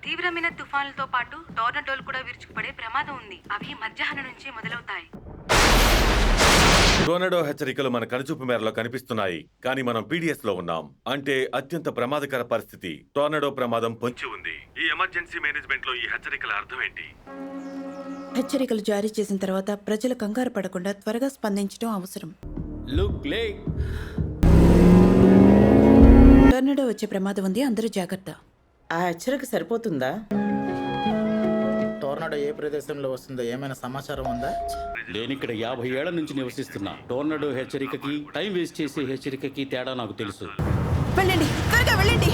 తీవ్రమైన తుఫానులతో పాటు టోర్నడోలు కూడా విరుచుకుపడే ప్రమాదం ఉంది. అవి మధ్యాహ్నం నుంచి మొదలవుతాయి. టోర్నడో హెచ్చరికలు మన కనుచూపు మేరలో కనిపిస్తున్నాయి, కానీ మనం పీడిఎస్ లో ఉన్నాం. అంటే అత్యంత ప్రమాదకర పరిస్థితి. టోర్నడో ప్రమాదం పొంచి ఉంది. ఈ ఎమర్జెన్సీ మేనేజ్మెంట్ లో ఈ హెచ్చరికల అర్థం ఏంటి? హెచ్చరికలు జారీ చేసిన తర్వాత ప్రజలు కంగారు పడకుండా త్వరగా స్పందించడం అవసరం. టోర్నడో వచ్చే ప్రమాదం ఉంది, అందరూ జాగ్రత్త. ఆ హెచ్చరిక సరిపోతుందా? టోర్నాడో ఏ ప్రదేశంలో వస్తుందో ఏమైనా సమాచారం ఉందా? నేను ఇక్కడ 50 ఏళ్ల నుంచి నివసిస్తున్నా. టోర్నడో హెచ్చరికకి, టైం వేస్ట్ చేసే హెచ్చరికకి తేడా నాకు తెలుసు. వెళ్ళండి, త్వరగా వెళ్ళండి.